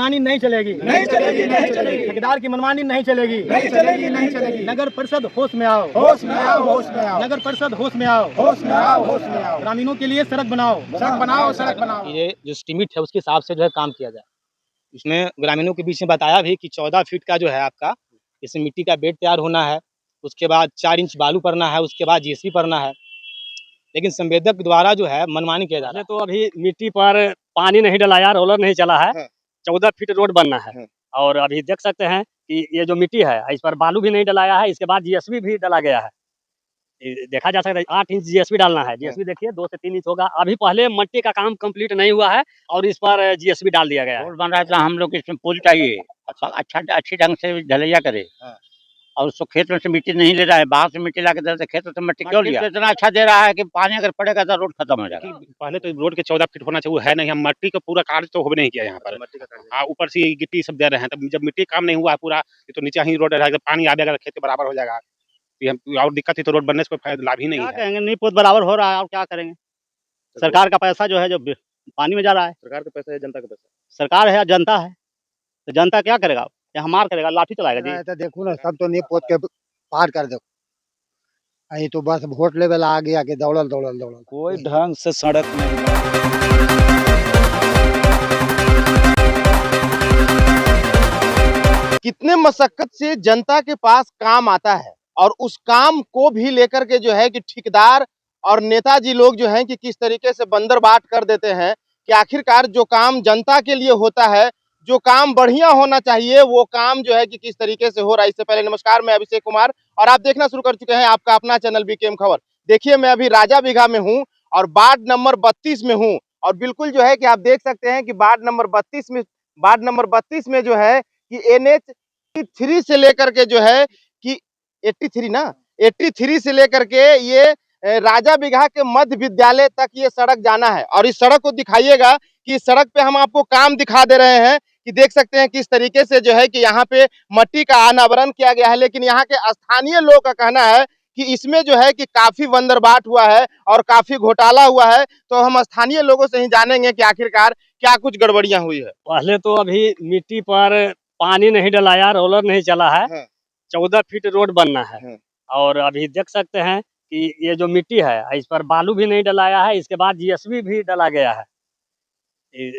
मनमानी नहीं चलेगी, नहीं चलेगी, नहीं चलेगी, ठेकेदार की मनमानी नहीं चलेगी, नहीं चलेगी, नहीं चलेगी। नगर परिषद होश में आओ, होश में आओ, होश में आओ, नगर परिषद होश में आओ, होश में आओ, होश में आओ। ग्रामीणों के लिए सड़क बनाओ, सड़क बनाओ, सड़क बनाओ। ये जो एस्टीमेट है उसके हिसाब से जो है काम किया जाए। इसमें ग्रामीणों के बीच में बताया भी कि 14 फीट का जो है आपका इसमें मिट्टी का बेड तैयार होना है, उसके बाद 4 इंच बालू पड़ना है, उसके बाद जीएसपी पड़ना है। लेकिन संवेदक द्वारा जो है मनमानी किया जा रहा है। तो अभी मिट्टी पर पानी नहीं डलाया, रोलर नहीं चला है, 14 फीट रोड बनना है। और अभी देख सकते हैं कि ये जो मिट्टी है इस पर बालू भी नहीं डलाया है, इसके बाद जीएसबी भी डाला गया है। देखा जा सकता है 8 इंच जीएसबी डालना है। जीएसबी देखिए 2 से 3 इंच होगा। अभी पहले मट्टी का काम कंप्लीट नहीं हुआ है और इस पर जीएसबी डाल दिया गया है। रोड बन रहा है तो हम लोग इसमें पुल चाहिए, अच्छी ढंग से ढलैया करे। और उसको खेत में से मिट्टी नहीं ले रहा है, बाहर से मिट्टी ला के दे रहा है, खेत में से मिट्टी क्यों लिया? इतना अच्छा दे रहा है कि पानी अगर पड़ेगा तो रोड खत्म हो जाएगा। पहले तो रोड के 14 फीट होना चाहिए, वो है नहीं। हम मट्टी का पूरा कार्य तो हो नहीं किया यहाँ पर। हाँ, ऊपर से गिट्टी सब दे रहे हैं। तब जब मिट्टी काम नहीं हुआ है पूरा, तो नीचे ही रोड रहेगा, पानी आ जाएगा, खेत के बराबर हो जाएगा। और दिक्कत है तो रोड बनने से कोई लाभ ही नहीं है। कहेंगे नहीं पोत बराबर हो रहा है और क्या करेंगे। सरकार का पैसा जो है जो पानी में जा रहा है। सरकार का पैसा है, जनता का पैसा। सरकार है या जनता है, तो जनता क्या करेगा? या हमार करेगा, लाठी चलाएगा जी। तो देखो ना, सब तो नहीं पोत के पार कर दो। अभी तो बस वोट लेवल आ गया कि दौड़ल दौड़ल दौड़ल, कोई ढंग से सड़क नहीं। कितने मशक्कत से जनता के पास काम आता है और उस काम को भी लेकर के जो है कि ठेकेदार और नेताजी लोग जो हैं कि किस तरीके से बंदर बाट कर देते हैं कि आखिरकार जो काम जनता के लिए होता है, जो काम बढ़िया होना चाहिए, वो काम जो है कि किस तरीके से हो रहा है। इससे पहले नमस्कार, मैं अभिषेक कुमार और आप देखना शुरू कर चुके हैं आपका अपना चैनल बीकेएम खबर। देखिए, मैं अभी राजा बिघा में हूँ और वार्ड नंबर 32 में हूँ और बिल्कुल जो है कि आप देख सकते हैं कि वार्ड नंबर 32 में जो है कि NH 83 से लेकर के जो है कि 83 से लेकर के ये राजा बिघा के मध्य विद्यालय तक ये सड़क जाना है। और इस सड़क को दिखाइएगा कि इस सड़क पे हम आपको काम दिखा दे रहे हैं कि देख सकते हैं किस तरीके से जो है कि यहाँ पे मट्टी का अनावरण किया गया है। लेकिन यहाँ के स्थानीय लोग का कहना है कि इसमें जो है कि काफी बंदरबाट हुआ है और काफी घोटाला हुआ है। तो हम स्थानीय लोगों से ही जानेंगे कि आखिरकार क्या कुछ गड़बड़ियां हुई है। पहले तो अभी मिट्टी पर पानी नहीं डलाया, रोलर नहीं चला है, 14 फीट रोड बनना है। और अभी देख सकते हैं कि ये जो मिट्टी है इस पर बालू भी नहीं डलाया है, इसके बाद जीएसबी भी डाला गया है।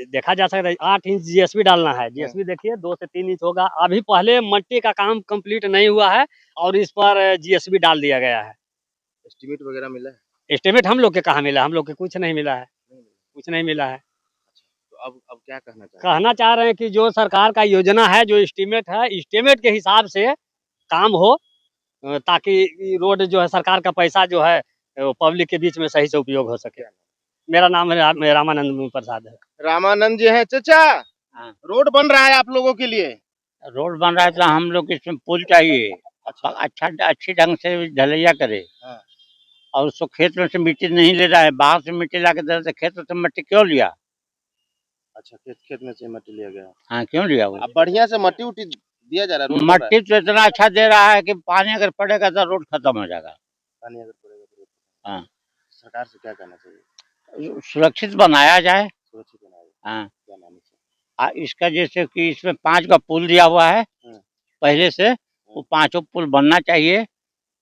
देखा जा सकता है 8 इंच जीएसबी डालना है। जीएसबी देखिए 2 से 3 इंच होगा। अभी पहले मट्टी का काम कंप्लीट नहीं हुआ है और इस पर जीएसबी डाल दिया गया है। एस्टीमेट वगैरह मिला है? एस्टीमेट हम लोग के कहाँ मिला? हम लोग के कुछ नहीं मिला है, कुछ नहीं मिला है। तो अब क्या कहना चाहिए? कहना चाह रहे हैं कि जो सरकार का योजना है, जो एस्टीमेट है, एस्टीमेट के हिसाब से काम हो, ताकि रोड जो है सरकार का पैसा जो है वो पब्लिक के बीच में सही से उपयोग हो सके। मेरा नाम है रामानंद प्रसाद है। रामानंद जी है चाचा। रोड बन रहा है आप लोगों के लिए? रोड बन रहा है तो हम लोग इसमें पुल चाहिए, अच्छी ढंग से ढलैया करे। और उसको खेत में से मिट्टी नहीं ले रहा है, बाहर से मिट्टी ला के दे रहा है, खेत में से मिट्टी क्यों लिया? अच्छा, खेत में से मट्टी लिया गया। हाँ, क्यों लिया? वो अब बढ़िया से मट्टी उट्टी दिया जा रहा है। मट्टी तो इतना अच्छा दे रहा है कि पानी अगर पड़ेगा तो रोड खत्म हो जाएगा। पानी अगर पड़ेगा तो हाँ, सरकार से क्या कहना चाहिए? सुरक्षित बनाया जाए। सुरक्षित बनाया जाए। हाँ, क्या नाम है? इसका जैसे कि इसमें 5 का पुल दिया हुआ है पहले से, वो 5 पुल बनना चाहिए।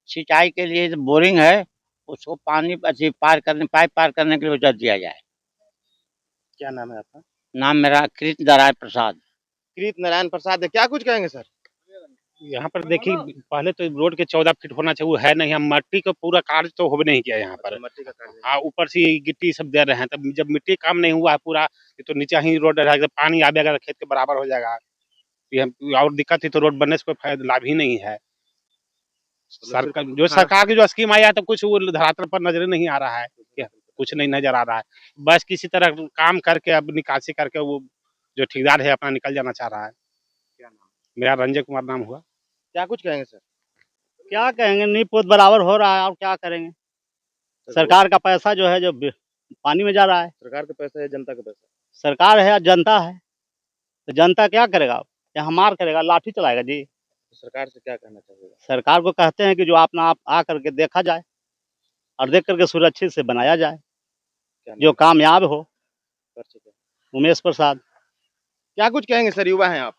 सिंचाई के लिए जो बोरिंग है उसको पानी पाइप पार करने के लिए उधर दिया जाए। क्या नाम है आपका? नाम मेरा कृत नारायण प्रसाद। कृत नारायण प्रसाद है। क्या कुछ कहेंगे सर? यहाँ पर देखिए, पहले तो रोड के 14 फीट होना चाहिए, वो है नहीं। हम मट्टी का पूरा कार्य तो हो नहीं किया यहाँ पर। मट्टी का कार्य। हाँ, ऊपर से गिट्टी सब दे रहे हैं। तब जब मिट्टी काम नहीं हुआ है पूरा, तो नीचे ही रोड रहेगा, पानी आ जाएगा, खेत के बराबर हो जाएगा। और दिक्कत है तो रोड बनने से कोई लाभ ही नहीं है। सरकार की जो स्कीम आई है तो कुछ वो धरातल पर नजर नहीं आ रहा है, कुछ नहीं नजर आ रहा है। बस किसी तरह काम करके अब निकासी करके वो जो ठेकेदार है अपना निकल जाना चाह रहा है। क्या नाम? मेरा रंजय कुमार नाम हुआ। क्या कुछ कहेंगे सर? क्या कहेंगे, नहीं पोत बराबर हो रहा है और क्या करेंगे। सरकार का पैसा जो है जो पानी में जा रहा है। सरकार का पैसा है, जनता का पैसा? सरकार है या जनता है, तो जनता क्या करेगा? या हमार करेगा, लाठी चलाएगा जी। सरकार से क्या कहना चाहिए? सरकार को कहते हैं कि जो अपना आप आ करके देखा जाए और देख करके सुरक्षित से बनाया जाए, जो कामयाब हो। कर चुके हैं। उमेश प्रसाद। क्या कुछ कहेंगे सर, युवा हैं आप?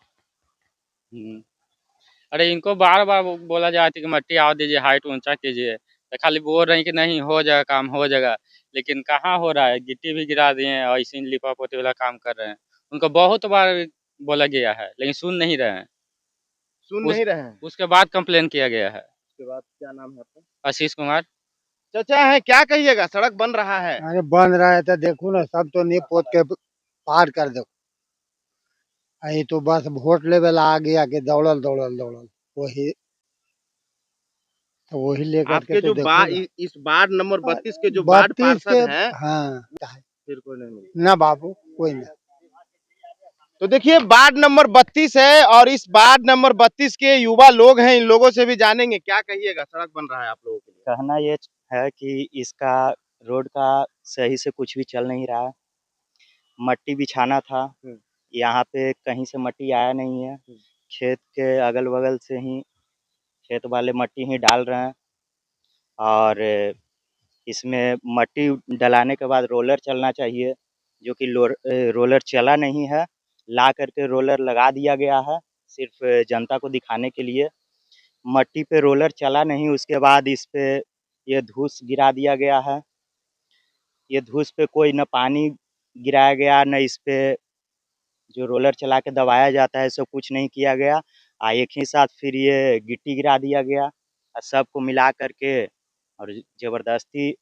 अरे इनको बार बार बोला जाता है कि मट्टी आओ दीजिए, हाइट ऊंचा कीजिए, तो खाली बोल रहे हैं कि नहीं हो जाएगा काम, हो जाएगा, लेकिन कहाँ हो रहा है। गिट्टी भी गिरा दिए हैं और इसी लिपा पोती वाला काम कर रहे हैं। उनको बहुत बार बोला गया है लेकिन सुन नहीं रहे हैं। सुन उस- नहीं रहे हैं। उसके बाद कंप्लेन किया गया है। उसके बाद क्या नाम है आपका? आशीष कुमार। चाचा है, क्या कहिएगा, सड़क बन रहा है। अरे बन रहा है तो देखो ना, सब तो नहीं पोत के पार कर दो। अभी तो बस वोट लेवल आ गया कि दौड़ल दौड़ल दौड़ल वही, तो वही लेकर आपके के जो तो देखो ना। इस वार्ड नंबर 32 के जो वार्ड 32 पार्षद के, हैं, हाँ, फिर कोई नहीं मिला। ना बाबू कोई नहीं। तो देखिए वार्ड नंबर 32 है और इस वार्ड नंबर 32 के युवा लोग हैं, इन लोगों से भी जानेंगे क्या कहिएगा, सड़क बन रहा है आप लोगों के लिए। कहना ये है कि इसका रोड का सही से कुछ भी चल नहीं रहा है। मट्टी बिछाना था, यहाँ पे कहीं से मट्टी आया नहीं है। खेत के अगल बगल से ही खेत वाले मट्टी ही डाल रहे हैं और इसमें मट्टी डलाने के बाद रोलर चलना चाहिए, जो कि रोलर चला नहीं है। ला करके रोलर लगा दिया गया है सिर्फ जनता को दिखाने के लिए। मट्टी पे रोलर चला नहीं, उसके बाद इस पे ये धूस गिरा दिया गया है। ये धूस पे कोई न पानी गिराया गया, न इस पे जो रोलर चला के दबाया जाता है, सब कुछ नहीं किया गया। एक ही साथ फिर ये गिट्टी गिरा दिया गया और सबको मिला करके और जबरदस्ती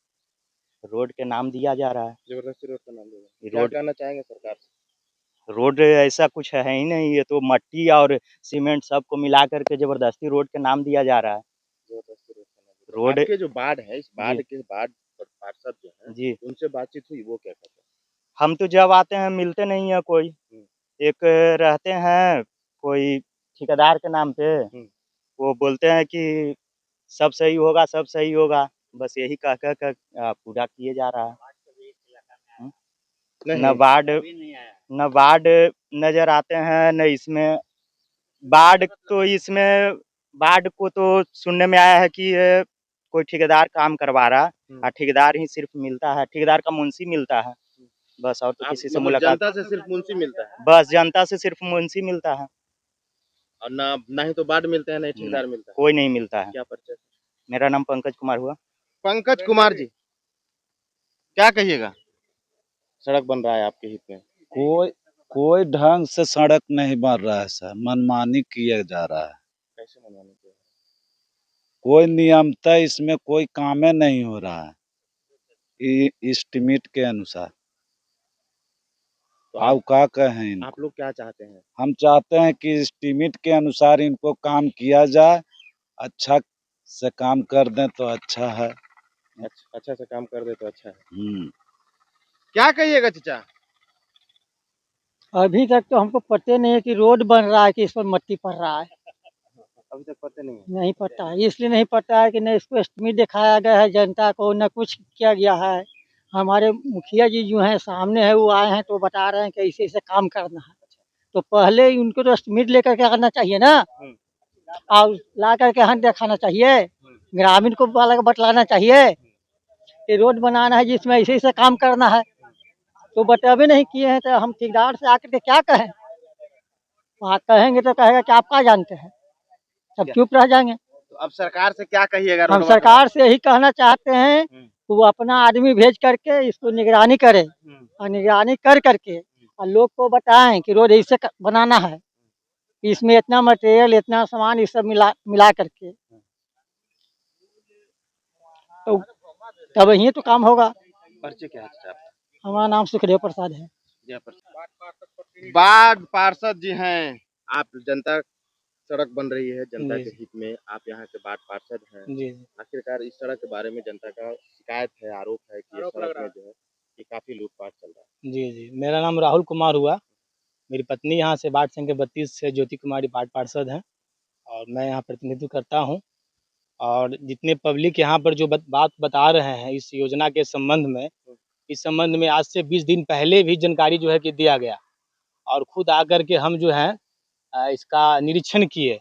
रोड के नाम दिया जा रहा है। जबरदस्ती रोड का नाम देगा। ये क्या रोड कहना चाहेंगे सरकार से? रोड ऐसा कुछ है ही नहीं, ये तो मट्टी और सीमेंट सबको मिला करके जबरदस्ती रोड के नाम दिया जा रहा है। जबरदस्ती रोड का नाम देगा। रोड आपके जो वार्ड है, इस वार्ड जी। के वार्ड पार्षद जो है, जी, उनसे बातचीत हुई, वो क्या कहते हैं? हम तो जब आते हैं मिलते नहीं है कोई। एक रहते हैं कोई ठेकेदार के नाम पे, वो बोलते हैं कि सब सही होगा, सब सही होगा, बस यही कह कह कर पूरा किए जा रहा है। न वार्ड नजर आते हैं, न इसमें वार्ड को तो सुनने में आया है कि ये कोई ठेकेदार काम करवा रहा है और ठेकेदार ही सिर्फ मिलता है, ठेकेदार का मुंशी मिलता है बस, और तो किसी से मुलाकात। जनता से सिर्फ मुंशी मिलता है बस जनता से सिर्फ मुंशी मिलता है और ना ही तो वार्ड मिलते हैं, ना ही ठेकेदार मिलता है। कोई नहीं मिलता है। क्या परिचय? मेरा नाम पंकज कुमार हुआ। पंकज कुमार जी, क्या कहिएगा, सड़क बन रहा है आपके हित में? कोई ढंग से सड़क नहीं बन रहा है सर, मनमानी किया जा रहा है। कैसे मनवाने के? कोई नियमता इसमें कोई कामे नहीं हो रहा है एस्टिमेट के अनुसार। तो आप क्या कहें इनको? आप लोग क्या चाहते हैं? हम चाहते हैं कि एस्टिमेट के अनुसार इनको काम किया जाए, अच्छा से काम कर दें तो अच्छा है। अच्छा से काम कर दे तो अच्छा है। क्या कहिएगा चाचा? अभी तक तो हमको पता नहीं है कि रोड बन रहा है कि इस पर मट्टी पड़ रहा है। अभी तक पता नहीं है। नहीं पता है, इसलिए नहीं पता है कि न इसको एस्टिमेट दिखाया गया है जनता को, न कुछ किया गया है। हमारे मुखिया जी जो हैं सामने है, वो आए हैं तो बता रहे हैं कि ऐसे ऐसे काम करना है। तो पहले उनको तो एस्टिमेट लेकर के आना चाहिए ना, और ला करके हाथ दिखाना चाहिए, ग्रामीण को बतलाना चाहिए कि रोड बनाना है जिसमें ऐसे ऐसे काम करना है। तो बता भी नहीं किए हैं, तो हम ठेकेदार से आकर के क्या कहें? वहाँ कहेंगे तो कहेगा कि आप क्या जानते हैं, सब चुप रह जाएंगे। तो अब सरकार से क्या कहिएगा? हम सरकार से यही कहना चाहते हैं कि वो अपना आदमी भेज करके इसको निगरानी करे, और निगरानी कर करके और लोग को बताएं कि रोड ऐसे बनाना है, कि इसमें इतना मटेरियल, इतना सामान, ये सब मिला करके, तो तब यही तो काम होगा। परिचय क्या है चाचा आपका? हमारा नाम सुखदेव प्रसाद है। वार्ड पार्षद जी हैं आप, जनता सड़क बन रही है जनता के हित में, आप यहाँ के वार्ड पार्षद हैं। जी आखिरकार इस सड़क के बारे में जनता का शिकायत है, आरोप है कि ये सड़क में जो है कि काफी लूटपाट चल रहा है। जी मेरा नाम राहुल कुमार हुआ। मेरी पत्नी यहाँ से वार्ड संख्या 32 से ज्योति कुमारी वार्ड पार्षद हैं और मैं यहाँ प्रतिनिधित्व करता हूँ। और जितने पब्लिक यहाँ पर जो बात बता रहे हैं इस योजना के संबंध में, इस संबंध में आज से 20 दिन पहले भी जानकारी जो है कि दिया गया, और खुद आकर के हम जो है इसका निरीक्षण किए,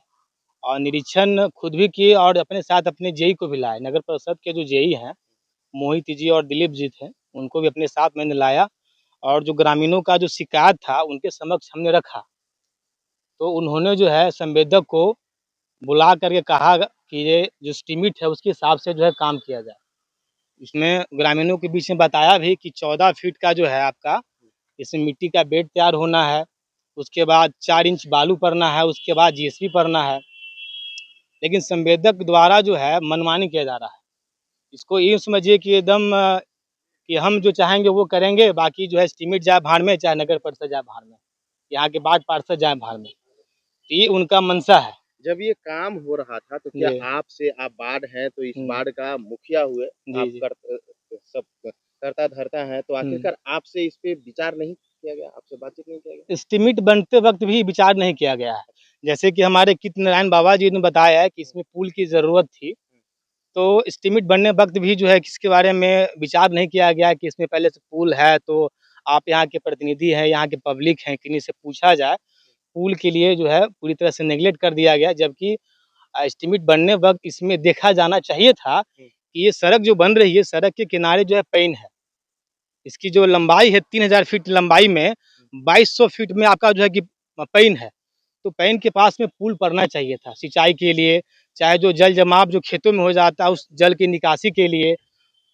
और निरीक्षण खुद भी किए और अपने साथ अपने जेई को भी लाए। नगर परिषद के जो जेई हैं मोहित जी और दिलीप जी थे, उनको भी अपने साथ मैंने लाया और जो ग्रामीणों का जो शिकायत था उनके समक्ष हमने रखा, तो उन्होंने जो है संवेदक को बुला करके कहा कि ये जो एस्टीमेट है उसके हिसाब से जो है काम किया जाए। इसमें ग्रामीणों के बीच में बताया भी कि 14 फीट का जो है आपका इसमें मिट्टी का बेड तैयार होना है, उसके बाद 4 इंच बालू पड़ना है, उसके बाद जीएसपी पड़ना है। लेकिन संवेदक द्वारा जो है मनमानी किया जा रहा है। इसको ये समझिए कि एकदम कि हम जो चाहेंगे वो करेंगे, बाकी जो है एस्टीमेट जाए भाड़ में, चाहे नगर परिषद जाए भाड़ में, यहाँ के वार्ड पार्षद जाए भाड़ में। तो ये उनका मंशा है। जब ये काम हो रहा था तो क्या जी। आपसे, आप वार्ड हैं तो इस वार्ड का मुखिया हुए, आप जी। सब करता धरता है, तो आखिरकार आपसे इस पे विचार नहीं किया गया, आपसे बातचीत नहीं किया गया? एस्टीमेट बनते वक्त भी विचार नहीं किया गया है। जैसे कि हमारे कित नारायण बाबा जी ने बताया है कि इसमें पुल की ज़रूरत थी, तो एस्टीमेट बनने वक्त भी जो है इसके बारे में विचार नहीं किया गया कि इसमें पहले से पुल है, तो आप यहाँ के प्रतिनिधि हैं, यहाँ के पब्लिक हैं, किन्हीं से पूछा जाए। पुल के लिए जो है पूरी तरह से नेग्लेक्ट कर दिया गया, जबकि एस्टीमेट बनने वक्त इसमें देखा जाना चाहिए था कि ये सड़क जो बन रही है, सड़क के किनारे जो है पैन है। इसकी जो लंबाई है 3000 फीट लंबाई में 2200 फीट में आपका जो है कि पैन है, तो पैन के पास में पुल पड़ना चाहिए था सिंचाई के लिए, चाहे जो जल जमाव जो खेतों में हो जाता है उस जल की निकासी के लिए।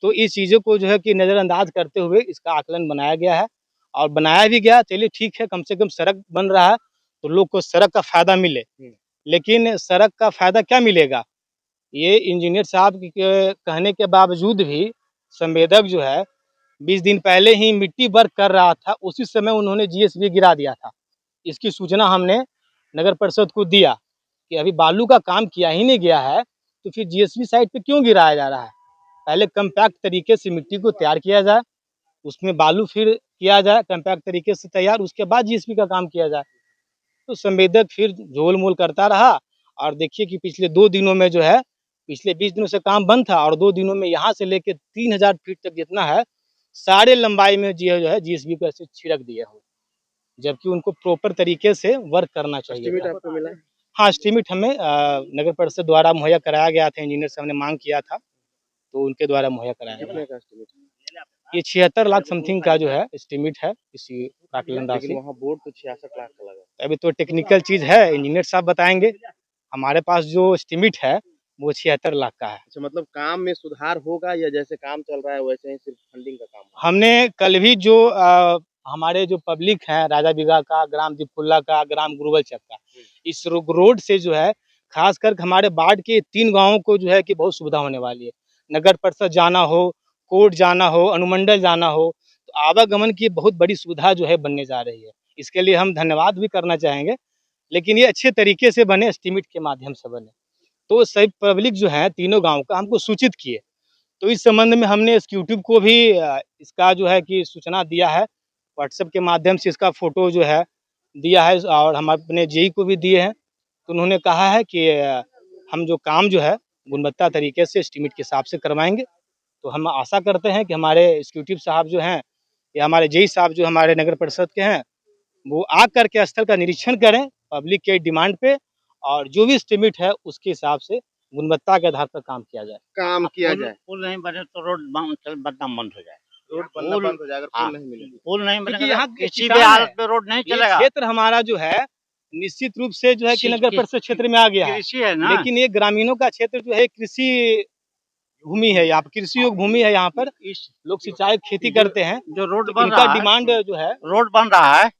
तो इस चीज़ों को जो है कि नज़रअंदाज करते हुए इसका आकलन बनाया गया है और बनाया भी गया। चलिए ठीक है, कम से कम सड़क बन रहा है तो लोग को सड़क का फ़ायदा मिले। लेकिन सड़क का फ़ायदा क्या मिलेगा? ये इंजीनियर साहब के कहने के बावजूद भी संवेदक जो है 20 दिन पहले ही मिट्टी वर्क कर रहा था, उसी समय उन्होंने जीएसबी गिरा दिया था। इसकी सूचना हमने नगर परिषद को दिया कि अभी बालू का काम किया ही नहीं गया है, तो फिर जीएसबी साइट पे क्यों गिराया जा रहा है? पहले कम्पैक्ट तरीके से मिट्टी को तैयार किया जाए, उसमें बालू फिर किया जाए कम्पैक्ट तरीके से तैयार, उसके बाद जीएसबी का काम किया जाए। तो संवेदक फिर झोल-मोल करता रहा और देखिए कि पिछले 2 दिनों में जो है, पिछले 20 दिनों से काम बंद था और 2 दिनों में यहाँ से लेके 3000 फीट तक जितना है, सारे लंबाई में जो है जीएसबी को ऐसे छिड़क दिए हो, जबकि उनको प्रॉपर तरीके से वर्क करना चाहिए एस्टीमेट था। आपको मिला? हाँ, एस्टीमेट हमें नगर परिषद द्वारा मुहैया कराया गया था, इंजीनियर से हमने माँग किया था, तो उनके द्वारा मुहैया कराया गया। कितने का एस्टीमेट? ये 76 लाख समथिंग का जो है एस्टीमेट है इसी आकलन राशि। लेकिन वहाँ बोर्ड तो 66 लाख का लगा। अभी तो टेक्निकल चीज़ है, इंजीनियर साहब बताएँगे। हमारे पास जो एस्टीमेट है वो 76 लाख का है। अच्छा, मतलब काम में सुधार होगा या जैसे काम चल रहा है वैसे ही सिर्फ फंडिंग का काम होगा? हमने कल भी जो हमारे जो पब्लिक है राजा बिगा का, ग्राम दीपकुल्ला का, ग्राम गुरुवलचक का, इस रोड से जो है खासकर हमारे वार्ड के 3 गाँवों को जो है कि बहुत सुविधा होने वाली है। नगर परिषद जाना हो, कोर्ट जाना हो, अनुमंडल जाना हो, तो आवागमन की बहुत बड़ी सुविधा जो है बनने जा रही है। इसके लिए हम धन्यवाद भी करना चाहेंगे, लेकिन ये अच्छे तरीके से बने, एस्टीमेट के माध्यम से बने। तो सभी पब्लिक जो है तीनों गाँव का हमको सूचित किए, तो इस संबंध में हमने एग्जीक्यूटिव को भी इसका जो है कि सूचना दिया है, व्हाट्सएप के माध्यम से इसका फ़ोटो जो है दिया है और हम अपने जेई को भी दिए हैं। तो उन्होंने कहा है कि हम जो काम जो है गुणवत्ता तरीके से एस्टीमेट के हिसाब से करवाएँगे। तो हम आशा करते हैं कि हमारे एग्जीक्यूटिव साहब जो हैं या हमारे जेई साहब जो हमारे नगर परिषद के हैं, वो आकर के स्थल का निरीक्षण करें पब्लिक के डिमांड पे और जो भी एस्टीमेट है उसके हिसाब से गुणवत्ता के आधार पर काम किया जाए। काम किया जाए। पुल नहीं बने तो रोड बनना बंद हो जाए। रोड बनना बंद हो जाएगा, हाँ, पुल नहीं मिलेगा। पुल नहीं क्योंकि बनेगा यहाँ तो किसी किसान भी हालत है। में रोड नहीं ये चलेगा। क्षेत्र हमारा जो है निश्चित रूप से जो है कि नगर परिषद क्षेत्र में आ गया है, कृषि है ना, लेकिन ये ग्रामीणों का क्षेत्र जो है कृषि भूमि है, यहाँ पर कृषि योग भूमि है, यहाँ पर लोग सिंचाई खेती करते हैं। जो रोड तो बन इनका रहा है, डिमांड जो है रोड बन रहा है,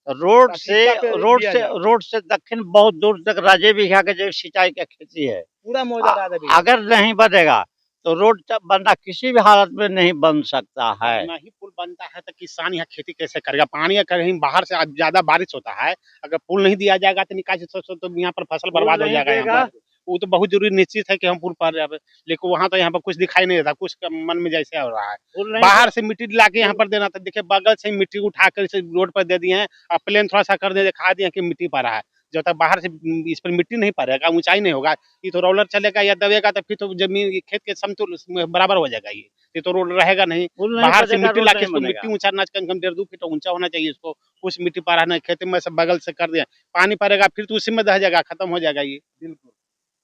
रोड से प्राथमिकता पे रोड से दक्षिण बहुत दूर तक राजे बिघा के जो सिंचाई का खेती है, पूरा मौजा राजा भी अगर नहीं बनेगा तो रोड बनना किसी भी हालत में नहीं बन सकता है। ना ही पुल बनता है तो किसान यहाँ खेती कैसे करेगा? पानी कहीं बाहर से ज्यादा बारिश होता है, अगर पुल नहीं दिया जाएगा तो निकासी तो यहाँ पर फसल बर्बाद हो जाएगा। यहाँ पर वो तो बहुत जरूरी निश्चित है कि हम पुल पर, लेकिन वहाँ तो यहाँ पर कुछ दिखाई नहीं देता, कुछ मन में जैसे हो रहा है। बाहर से मिट्टी ला के यहाँ पर देना था, देखिए बगल से मिट्टी उठा कर इसे रोड पर दे दिए हैं और प्लेन थोड़ा सा कर दे, दिखा दिए कि मिट्टी पड़ा है। जब तक बाहर से इस पर मिट्टी नहीं पड़ेगा, ऊंचाई नहीं होगा, ये तो रोलर चलेगा या दबेगा तो फिर तो जमीन खेत के समतुल बराबर हो जाएगा। ये तो रोड रहेगा नहीं। बाहर से मिट्टी ला के इसको मिट्टी ऊंचा ना, कम 1.5-2 फीट ऊंचा होना चाहिए। इसको कुछ मिट्टी पड़ा नहीं, खेत में से बगल से कर दिया, पानी पड़ेगा फिर तो उसी में रह जाएगा, खत्म हो जाएगा ये। बिल्कुल।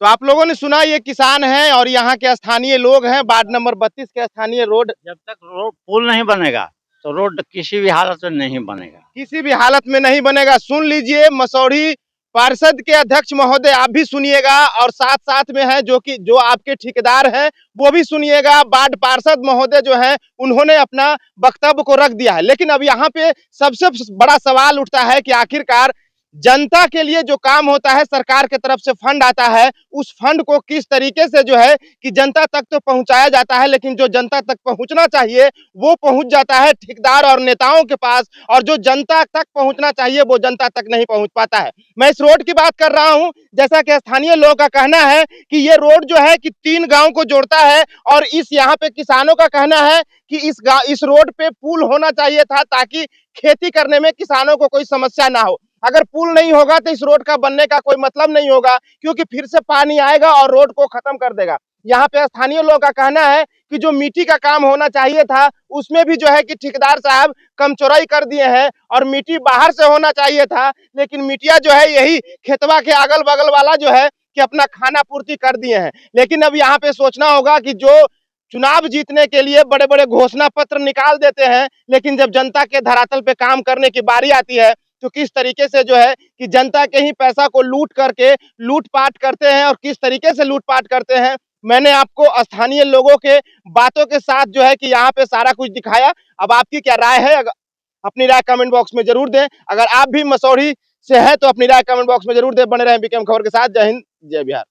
तो आप लोगों ने सुना, ये किसान हैं और यहाँ के स्थानीय लोग हैं, वार्ड नंबर 32 के स्थानीय रोड। जब तक रोड पुल नहीं बनेगा, तो रोड किसी भी हालत में नहीं बनेगा। किसी भी हालत में नहीं बनेगा। सुन लीजिए मसौढ़ी पार्षद के अध्यक्ष महोदय, आप भी सुनिएगा और साथ साथ में है जो आपके ठेकेदार हैं वो भी सुनिएगा। वार्ड पार्षद महोदय जो है उन्होंने अपना वक्तव्य को रख दिया है। लेकिन अब यहाँ पे सबसे बड़ा सवाल उठता है कि आखिरकार जनता के लिए जो काम होता है, सरकार की तरफ से फंड आता है, उस फंड को किस तरीके से जो है कि जनता तक तो पहुंचाया जाता है, लेकिन जो जनता तक पहुंचना चाहिए वो पहुंच जाता है ठेकेदार और नेताओं के पास, और जो जनता तक पहुंचना चाहिए वो जनता तक नहीं पहुंच पाता है। मैं इस रोड की बात कर रहा हूं। जैसा कि स्थानीय लोगों का कहना है कि ये रोड जो है कि 3 गांव को जोड़ता है, और इस यहाँ पे किसानों का कहना है कि इस रोड पे पुल होना चाहिए था ताकि खेती करने में किसानों को कोई समस्या ना हो। अगर पुल नहीं होगा तो इस रोड का बनने का कोई मतलब नहीं होगा, क्योंकि फिर से पानी आएगा और रोड को खत्म कर देगा। यहाँ पे स्थानीय लोगों का कहना है कि जो मिट्टी का काम होना चाहिए था उसमें भी जो है कि ठेकेदार साहब कम चौड़ाई कर दिए हैं, और मिट्टी बाहर से होना चाहिए था, लेकिन मिट्टिया जो है यही खेतवा के अगल बगल वाला जो है कि अपना खाना पूर्ति कर दिए हैं। लेकिन अब यहाँ पे सोचना होगा कि जो चुनाव जीतने के लिए बड़े बड़े घोषणा पत्र निकाल देते हैं, लेकिन जब जनता के धरातल पे काम करने की बारी आती है तो किस तरीके से जो है कि जनता के ही पैसा को लूट करके लूटपाट करते हैं, और किस तरीके से लूटपाट करते हैं मैंने आपको स्थानीय लोगों के बातों के साथ जो है कि यहाँ पे सारा कुछ दिखाया। अब आपकी क्या राय है, अपनी राय कमेंट बॉक्स में जरूर दें। अगर आप भी मसौढ़ी से हैं तो अपनी राय कमेंट बॉक्स में जरूर दें। बने रहें बीकेएम खबर के साथ। जय हिंद, जय बिहार।